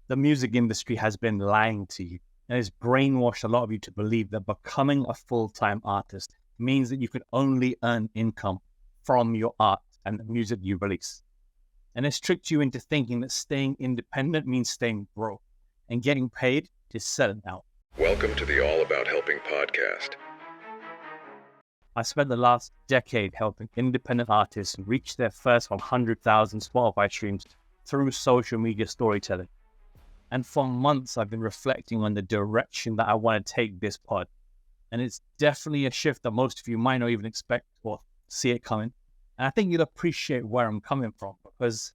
The music industry has been lying to you and has brainwashed a lot of you to believe that becoming a full-time artist means that you can only earn income from your art and the music you release. And it's tricked you into thinking that staying independent means staying broke and getting paid to selling out. Welcome to the All About Helping podcast. I spent the last decade helping independent artists reach their first 100,000 Spotify streams through social media storytelling. And for months, I've been reflecting on the direction that I want to take this pod. And it's definitely a shift that most of you might not even expect or see it coming. And I think you'll appreciate where I'm coming from, because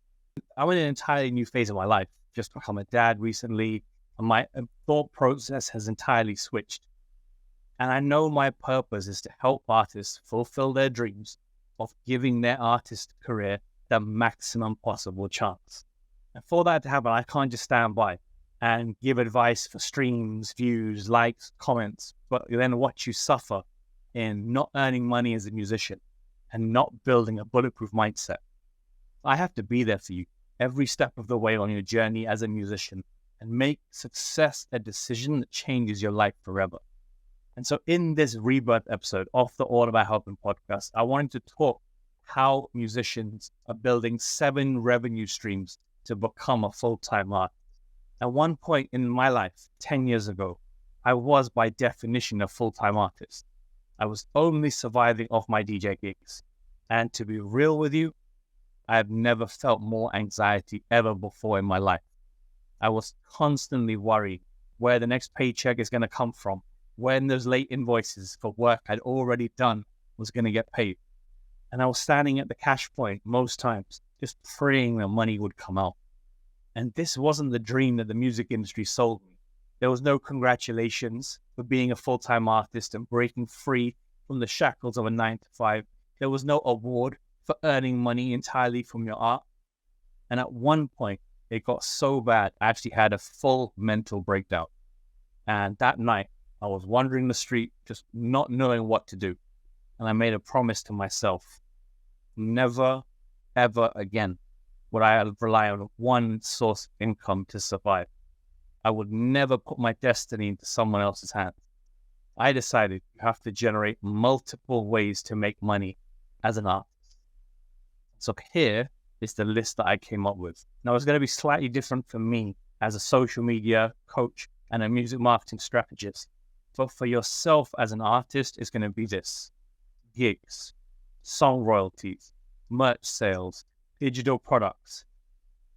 I'm in an entirely new phase of my life. Just become a dad recently, and my thought process has entirely switched. And I know my purpose is to help artists fulfill their dreams of giving their artist career the maximum possible chance. And for that to happen, I can't just stand by and give advice for streams, views, likes, comments, but then watch you suffer in not earning money as a musician and not building a bulletproof mindset. I have to be there for you every step of the way on your journey as a musician and make success a decision that changes your life forever. And so in this rebirth episode of the All About Helping podcast, I wanted to talk how musicians are building 7 revenue streams to become a full-time artist. At one point in my life, 10 years ago, I was by definition a full-time artist. I was only surviving off my DJ gigs. And to be real with you, I have never felt more anxiety ever before in my life. I was constantly worried where the next paycheck is going to come from, when those late invoices for work I'd already done was going to get paid. And I was standing at the cash point most times, just praying that money would come out. And this wasn't the dream that the music industry sold me. There was no congratulations for being a full-time artist and breaking free from the shackles of a 9-to-5. There was no award for earning money entirely from your art. And at one point, it got so bad, I actually had a full mental breakdown. And that night, I was wandering the street, just not knowing what to do. And I made a promise to myself, never, ever again would I rely on one source of income to survive. I would never put my destiny into someone else's hands. I decided you have to generate multiple ways to make money as an artist. So here is the list that I came up with. Now, it's going to be slightly different for me as a social media coach and a music marketing strategist. But for yourself as an artist, it's going to be this: gigs, song royalties, merch sales, digital products,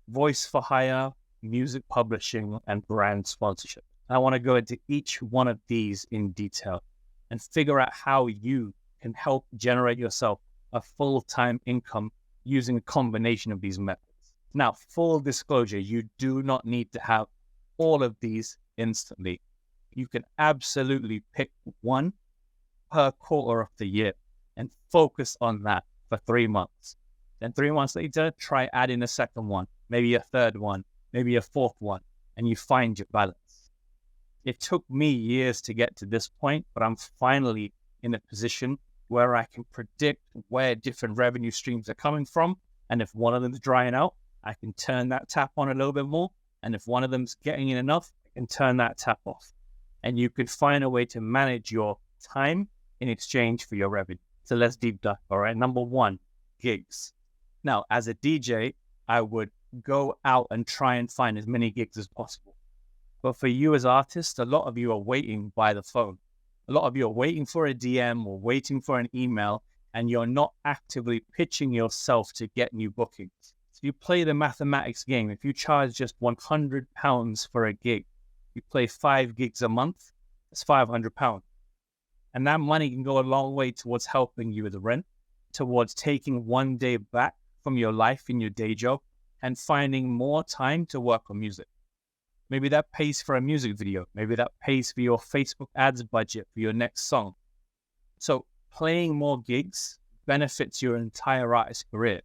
voice for hire, music publishing, and brand sponsorship. I want to go into each one of these in detail and figure out how you can help generate yourself a full-time income using a combination of these methods. Now, full disclosure, you do not need to have all of these instantly. You can absolutely pick one per quarter of the year and focus on that for 3 months. Then 3 months later, try adding a second one, maybe a third one, maybe a fourth one, and you find your balance. It took me years to get to this point, but I'm finally in a position where I can predict where different revenue streams are coming from. And if one of them is drying out, I can turn that tap on a little bit more. And if one of them's getting in enough, I can turn that tap off. And you could find a way to manage your time in exchange for your revenue. So let's deep dive. All right. Number 1, gigs. Now, as a DJ, I would go out and try and find as many gigs as possible. But for you as artists, a lot of you are waiting by the phone. A lot of you are waiting for a DM or waiting for an email, and you're not actively pitching yourself to get new bookings. So you play the mathematics game. If you charge just £100 for a gig, you play 5 gigs a month, it's £500. And that money can go a long way towards helping you with the rent, towards taking one day back from your life in your day job and finding more time to work on music. Maybe that pays for a music video. Maybe that pays for your Facebook ads budget for your next song. So playing more gigs benefits your entire artist career.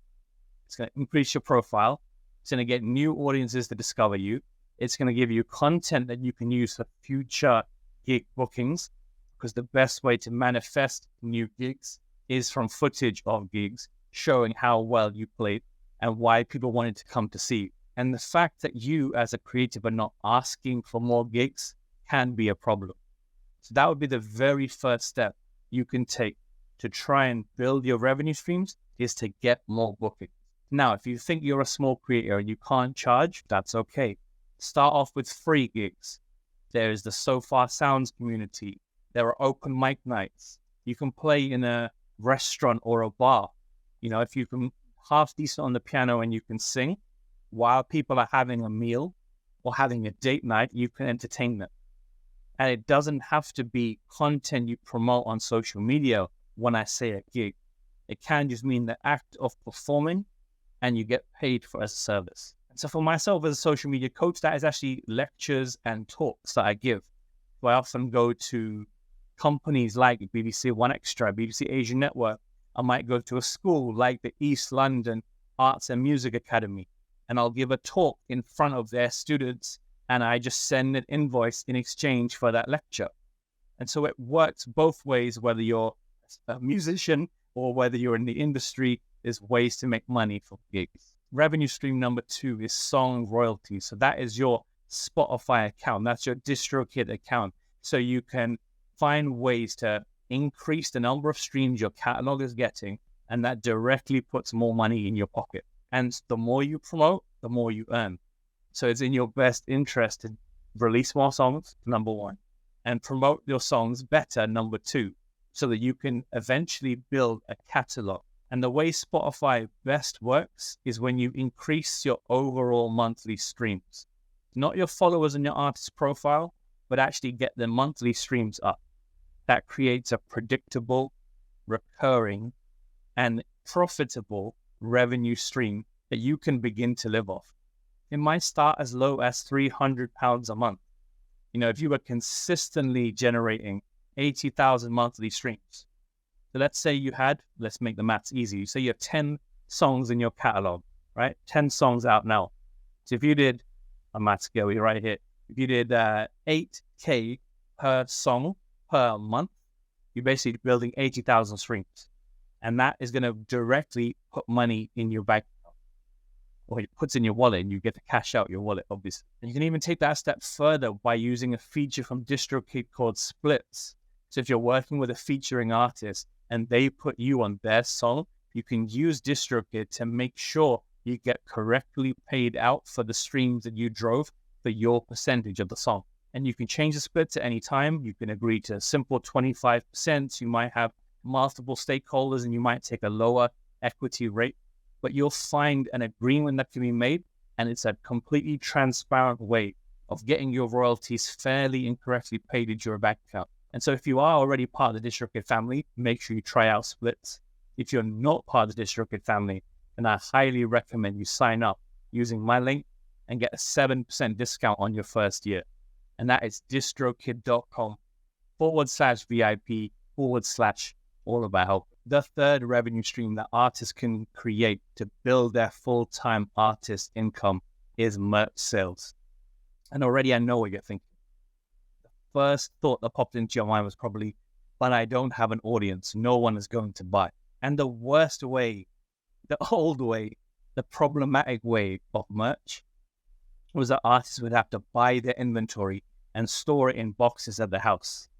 It's going to increase your profile. It's going to get new audiences to discover you. It's going to give you content that you can use for future gig bookings, because the best way to manifest new gigs is from footage of gigs showing how well you played and why people wanted to come to see you. And the fact that you as a creative are not asking for more gigs can be a problem. So that would be the very first step you can take to try and build your revenue streams, is to get more bookings. Now, if you think you're a small creator and you can't charge, that's okay. Start off with free gigs. There is the So Far Sounds community. There are open mic nights. You can play in a restaurant or a bar. You know, if you can half decent on the piano and you can sing while people are having a meal or having a date night, you can entertain them. And it doesn't have to be content you promote on social media when I say a gig. It can just mean the act of performing and you get paid for as a service. And so for myself as a social media coach, that is actually lectures and talks that I give. So I often go to companies like BBC One Extra, BBC Asia Network. I might go to a school like the East London Arts and Music Academy, and I'll give a talk in front of their students, and I just send an invoice in exchange for that lecture. And so it works both ways, whether you're a musician or whether you're in the industry. There's ways to make money from gigs. Revenue stream number 2 is song royalties. So that is your Spotify account. That's your DistroKid account. So you can find ways to increase the number of streams your catalog is getting, and that directly puts more money in your pocket. And the more you promote, the more you earn. So it's in your best interest to release more songs, number 1, and promote your songs better, number 2, so that you can eventually build a catalog. And the way Spotify best works is when you increase your overall monthly streams. Not your followers and your artist profile, but actually get the monthly streams up. That creates a predictable, recurring, and profitable revenue stream that you can begin to live off. It might start as low as £300 a month. You know, if you were consistently generating 80,000 monthly streams. So let's say you had, let's make the maths easy. Say you have 10 songs in your catalog, right? 10 songs out now. So if you did, a math scale right here, if you did 8K per song per month, you're basically building 80,000 streams. And that is going to directly put money in your bank account. Or it puts in your wallet and you get to cash out your wallet, obviously. And you can even take that a step further by using a feature from DistroKid called splits. So if you're working with a featuring artist and they put you on their song, you can use DistroKid to make sure you get correctly paid out for the streams that you drove for your percentage of the song. And you can change the split at any time. You can agree to a simple 25%. You might have multiple stakeholders and you might take a lower equity rate, but you'll find an agreement that can be made, and it's a completely transparent way of getting your royalties fairly and correctly paid into your bank account. And so if you are already part of the DistroKid family, make sure you try out splits. If you're not part of the DistroKid family, then I highly recommend you sign up using my link and get a 7% discount on your first year. And that is distrokid.com/VIP/all-about-help. The third revenue stream that artists can create to build their full-time artist income is merch sales. And already I know what you're thinking. The first thought that popped into your mind was probably, but I don't have an audience. No one is going to buy. And the worst way, the old way, the problematic way of merch was that artists would have to buy their inventory and store it in boxes at the house.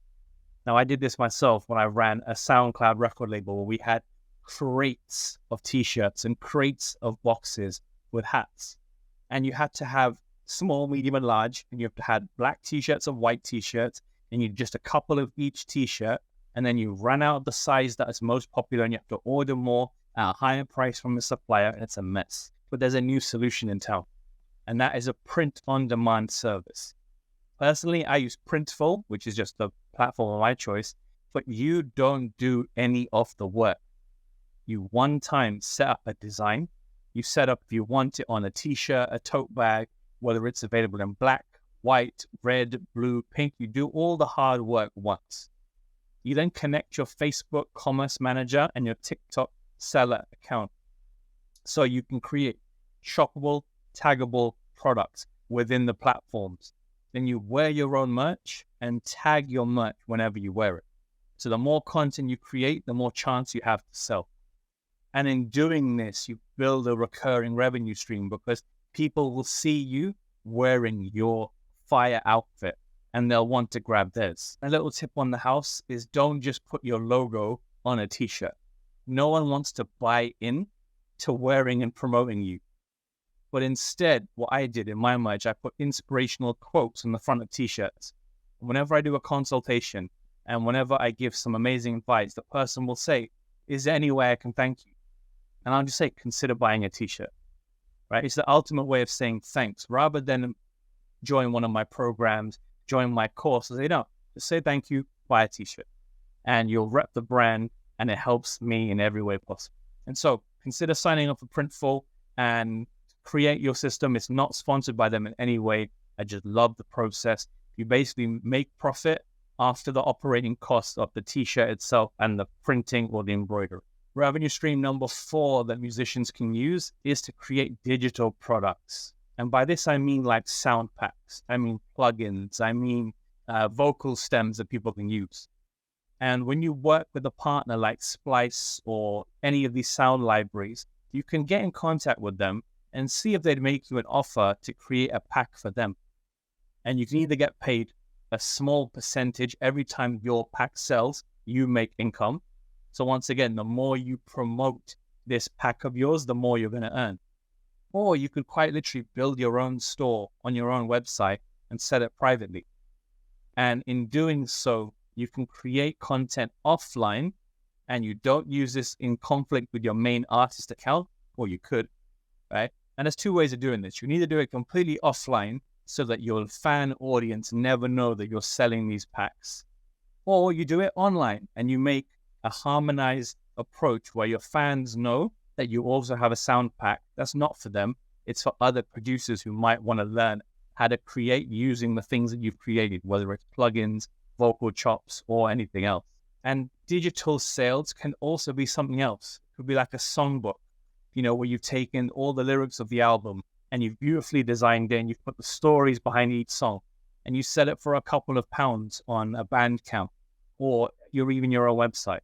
Now, I did this myself when I ran a SoundCloud record label where we had crates of t-shirts and crates of boxes with hats. And you had to have small, medium, and large, and you have to have black t-shirts and white t-shirts, and you just a couple of each t-shirt, and then you run out the size that is most popular, and you have to order more at a higher price from the supplier, and it's a mess. But there's a new solution in town, and that is a print-on-demand service. Personally, I use Printful, which is just the platform of my choice, but you don't do any of the work. You one time set up a design. You set up if you want it on a t-shirt, a tote bag, whether it's available in black, white, red, blue, pink. You do all the hard work once. You then connect your Facebook Commerce Manager and your TikTok seller account so you can create shoppable, taggable products within the platforms. Then you wear your own merch and tag your merch whenever you wear it. So the more content you create, the more chance you have to sell. And in doing this, you build a recurring revenue stream because People will see you wearing your fire outfit and they'll want to grab theirs. A little tip on the house is don't just put your logo on a t-shirt. No one wants to buy in to wearing and promoting you. But instead, what I did in my merch, I put inspirational quotes on the front of t-shirts. Whenever I do a consultation and whenever I give some amazing advice, the person will say, is there any way I can thank you? And I'll just say, consider buying a t-shirt, right? It's the ultimate way of saying thanks. Rather than join one of my programs, join my course, I say, no, just say thank you, buy a t-shirt. And you'll rep the brand and it helps me in every way possible. And so consider signing up for Printful and create your system. It's not sponsored by them in any way. I just love the process. You basically make profit after the operating cost of the t-shirt itself and the printing or the embroidery. Revenue stream number 4 that musicians can use is to create digital products. And by this, I mean like sound packs. I mean plugins. I mean vocal stems that people can use. And when you work with a partner like Splice or any of these sound libraries, you can get in contact with them and see if they'd make you an offer to create a pack for them. And you can either get paid a small percentage every time your pack sells, you make income. So once again, the more you promote this pack of yours, the more you're going to earn. Or you could quite literally build your own store on your own website and sell it privately. And in doing so, you can create content offline and you don't use this in conflict with your main artist account, or you could, right? And there's 2 ways of doing this. You can either do it completely offline so that your fan audience never know that you're selling these packs, or you do it online and you make a harmonized approach where your fans know that you also have a sound pack that's not for them. It's for other producers who might want to learn how to create using the things that you've created, whether it's plugins, vocal chops, or anything else. And digital sales can also be something else. It could be like a songbook, where you've taken all the lyrics of the album and you've beautifully designed it and you've put the stories behind each song and you sell it for a couple of pounds on a Bandcamp or even your own website.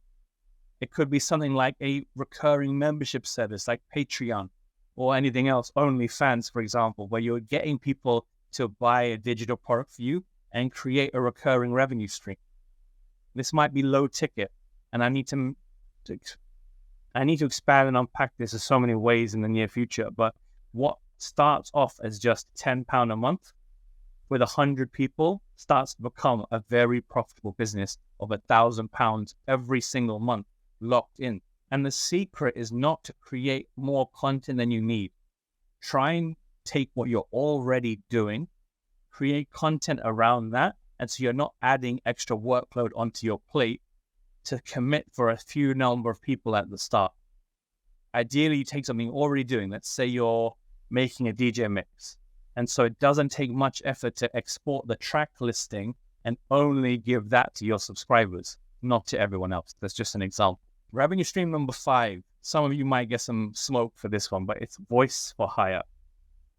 It could be something like a recurring membership service like Patreon or anything else, OnlyFans, for example, where you're getting people to buy a digital product for you and create a recurring revenue stream. This might be low ticket, and I need to expand and unpack this in so many ways in the near future. But what starts off as just £10 a month with 100 people starts to become a very profitable business of £1,000 every single month locked in. And the secret is not to create more content than you need. Try and take what you're already doing, create content around that, and so you're not adding extra workload onto your plate to commit for a few number of people at the start. Ideally, you take something you're already doing. Let's say you're making a DJ mix. And so it doesn't take much effort to export the track listing and only give that to your subscribers, not to everyone else. That's just an example. Revenue stream number 5. Some of you might get some smoke for this one, but it's voice for hire.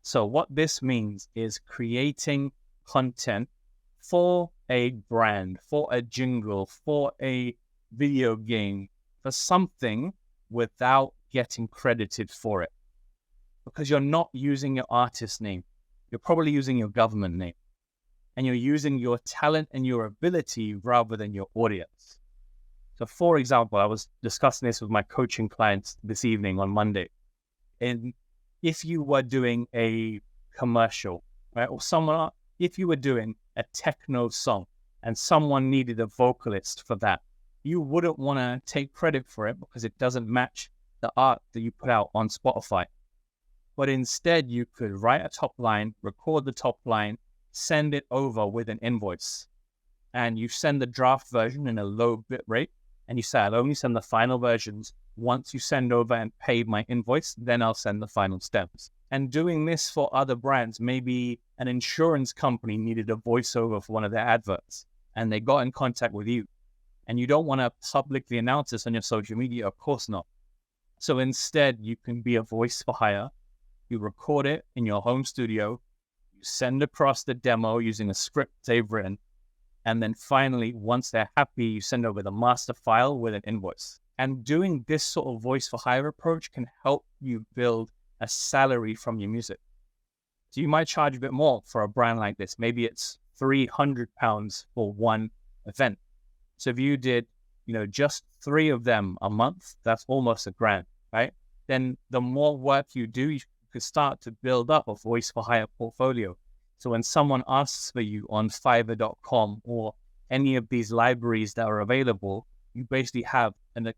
So what this means is creating content for a brand, for a jingle, for a video game, for something without getting credited for it. Because you're not using your artist name. You're probably using your government name. And you're using your talent and your ability rather than your audience. So for example, I was discussing this with my coaching clients this evening on Monday. And if you were doing a commercial, right, or if you were doing a techno song and someone needed a vocalist for that, you wouldn't want to take credit for it because it doesn't match the art that you put out on Spotify. But instead, you could write a top line, record the top line, send it over with an invoice. And you send the draft version in a low bit rate. And you say, I'll only send the final versions once you send over and pay my invoice, then I'll send the final stems. And doing this for other brands, maybe an insurance company needed a voiceover for one of their adverts and they got in contact with you. And you don't want to publicly announce this on your social media, of course not. So instead, you can be a voice for hire. You record it in your home studio. You send across the demo using a script they've written. And then finally, once they're happy, you send over the master file with an invoice. And doing this sort of voice for hire approach can help you build a salary from your music. So you might charge a bit more for a brand like this. Maybe it's £300 for one event. So if you did, just 3 of them a month, that's almost £1,000, right? Then the more work you do, you could start to build up a voice for hire portfolio. So when someone asks for you on Fiverr.com or any of these libraries that are available, you basically have a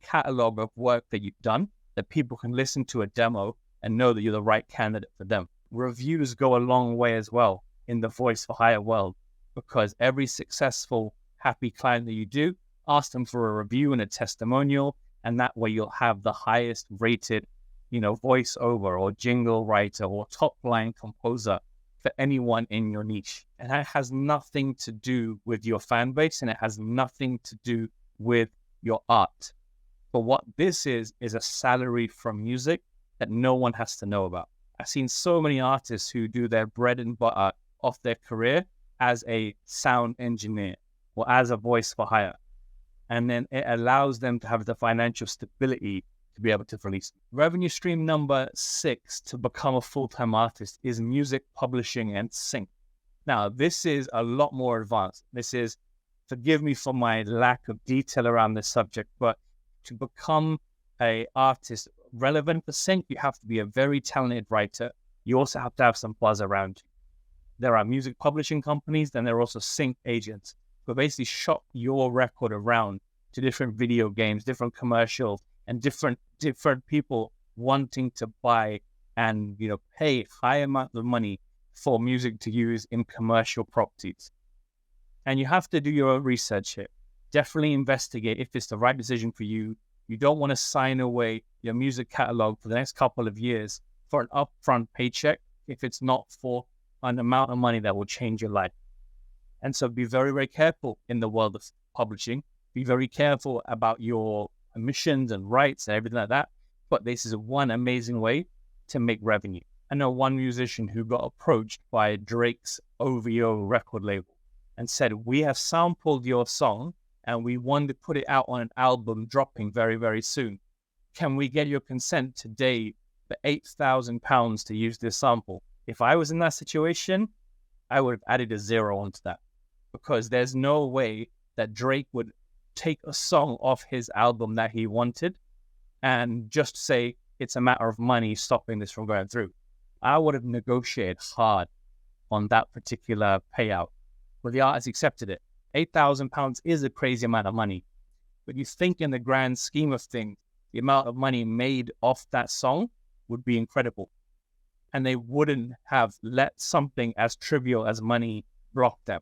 catalog of work that you've done that people can listen to a demo and know that you're the right candidate for them. Reviews go a long way as well in the voice for hire world, because every successful, happy client that you do, ask them for a review and a testimonial, and that way you'll have the highest rated, voiceover or jingle writer or top line composer for anyone in your niche. And that has nothing to do with your fan base, and it has nothing to do with your art. But what this is a salary from music that no one has to know about. I've seen so many artists who do their bread and butter off their career as a sound engineer or as a voice for hire. And then it allows them to have the financial stability to be able to release. Revenue stream number 6 to become a full-time artist is music publishing and sync. Now, this is a lot more advanced. This is, forgive me for my lack of detail around this subject, but to become an artist relevant for sync, you have to be a very talented writer. You also have to have some buzz around you. There are music publishing companies, then there are also sync agents who basically shop your record around to different video games, different commercials, and different people wanting to buy and pay high amounts of money for music to use in commercial properties. And you have to do your own research here. Definitely investigate if it's the right decision for you. You don't want to sign away your music catalog for the next couple of years for an upfront paycheck if it's not for an amount of money that will change your life. And so be very, very careful in the world of publishing. Be very careful about your permissions and rights and everything like that. But this is one amazing way to make revenue. I know one musician who got approached by Drake's OVO record label and said, "We have sampled your song and we want to put it out on an album dropping very, very soon. Can we get your consent today for £8,000 to use this sample?" If I was in that situation, I would have added a 0 onto that, because there's no way that Drake would take a song off his album that he wanted and just say it's a matter of money stopping this from going through. I would have negotiated hard on that particular payout, but the artist accepted it. £8,000 is a crazy amount of money, but you think in the grand scheme of things, the amount of money made off that song would be incredible. And they wouldn't have let something as trivial as money block them.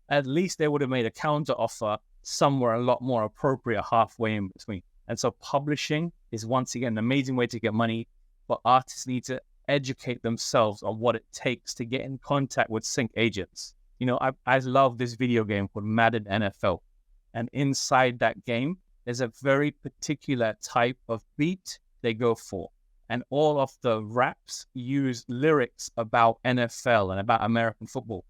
At least they would have made a counter offer somewhere a lot more appropriate halfway in between. And so publishing is once again an amazing way to get money, but artists need to educate themselves on what it takes to get in contact with sync agents. I love this video game called Madden NFL. And inside that game, there's a very particular type of beat they go for. And all of the raps use lyrics about NFL and about American football.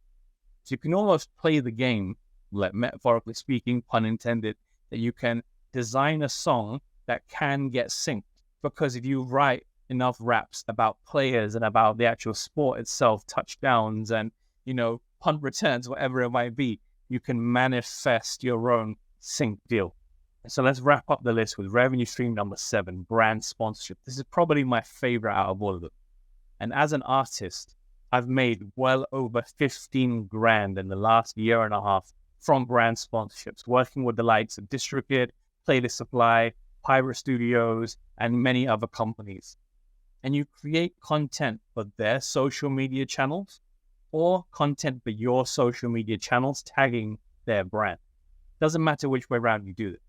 So you can almost play the game, like metaphorically speaking, pun intended, that you can design a song that can get synced. Because if you write enough raps about players and about the actual sport itself, touchdowns and, punt returns, whatever it might be, you can manifest your own sync deal. So let's wrap up the list with revenue stream number 7, brand sponsorship. This is probably my favorite out of all of them. And as an artist, I've made well over 15 grand in the last year and a half from brand sponsorships, working with the likes of DistroKid, Playlist Supply, Pirate Studios, and many other companies. And you create content for their social media channels or content for your social media channels tagging their brand. Doesn't matter which way around you do this.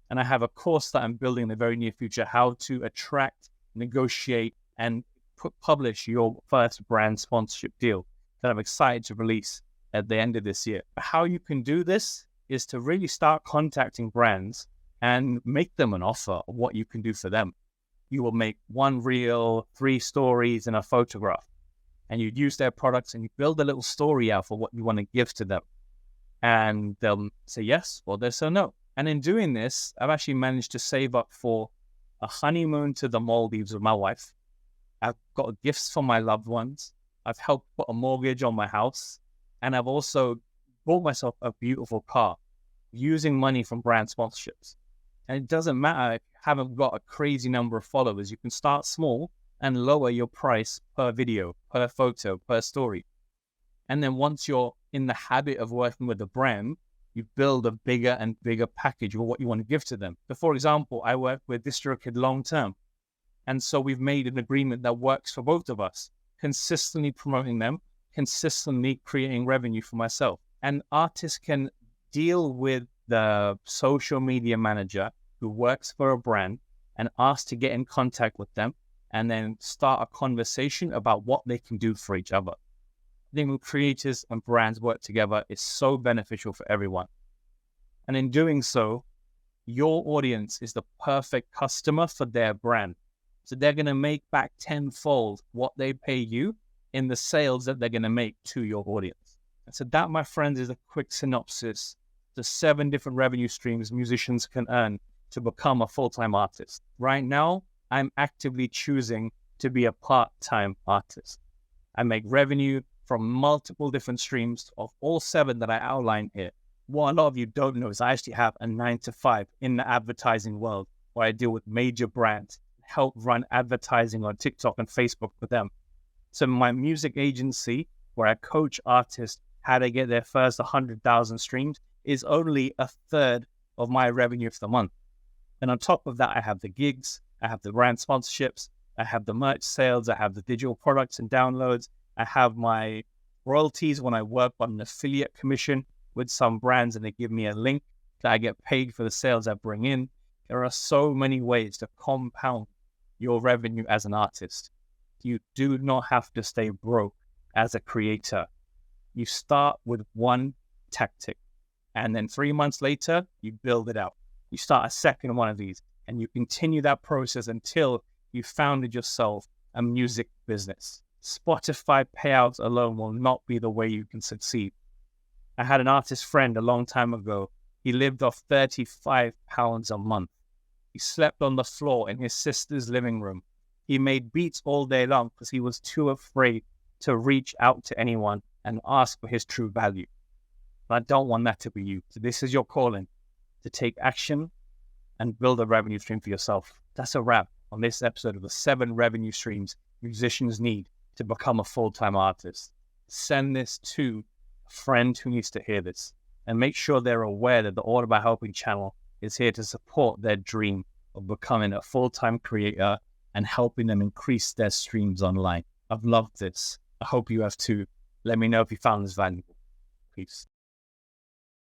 And I have a course that I'm building in the very near future, how to attract, negotiate, and publish your first brand sponsorship deal that I'm excited to release at the end of this year. How you can do this is to really start contacting brands and make them an offer of what you can do for them. You will make 1 reel, 3 stories, and a photograph. And you use their products and you build a little story out for what you want to give to them. And they'll say yes, or they'll say no. And in doing this, I've actually managed to save up for a honeymoon to the Maldives with my wife. I've got gifts for my loved ones. I've helped put a mortgage on my house, and I've also bought myself a beautiful car using money from brand sponsorships. And it doesn't matter if you haven't got a crazy number of followers. You can start small and lower your price per video, per photo, per story. And then once you're in the habit of working with a brand, you build a bigger and bigger package of what you want to give to them. So for example, I work with DistroKid long term. And so we've made an agreement that works for both of us, consistently promoting them, consistently creating revenue for myself. And artists can deal with the social media manager who works for a brand and ask to get in contact with them and then start a conversation about what they can do for each other. I think when creators and brands work together, it's so beneficial for everyone. And in doing so, your audience is the perfect customer for their brand. So they're going to make back tenfold what they pay you in the sales that they're going to make to your audience. And so that, my friends, is a quick synopsis. The 7 different revenue streams musicians can earn to become a full-time artist. Right now, I'm actively choosing to be a part-time artist. I make revenue from multiple different streams of all 7 that I outlined here. What a lot of you don't know is I actually have a 9-to-5 in the advertising world where I deal with major brands, help run advertising on TikTok and Facebook for them. So my music agency, where I coach artists how to get their first 100,000 streams, is only a third of my revenue for the month. And on top of that, I have the gigs, I have the brand sponsorships, I have the merch sales, I have the digital products and downloads, I have my royalties when I work on an affiliate commission with some brands and they give me a link that I get paid for the sales I bring in. There are so many ways to compound your revenue as an artist. You do not have to stay broke as a creator. You start with one tactic, and then 3 months later, you build it out. You start a second one of these, and you continue that process until you founded yourself a music business. Spotify payouts alone will not be the way you can succeed. I had an artist friend a long time ago. He lived off £35 a month. He slept on the floor in his sister's living room. He made beats all day long because he was too afraid to reach out to anyone and ask for his true value. But I don't want that to be you. So this is your calling, to take action and build a revenue stream for yourself. That's a wrap on this episode of the 7 revenue streams musicians need to become a full-time artist. Send this to a friend who needs to hear this, and make sure they're aware that the All About Helping channel is here to support their dream of becoming a full-time creator and helping them increase their streams online. I've loved this. I hope you have too. Let me know if you found this valuable. Peace.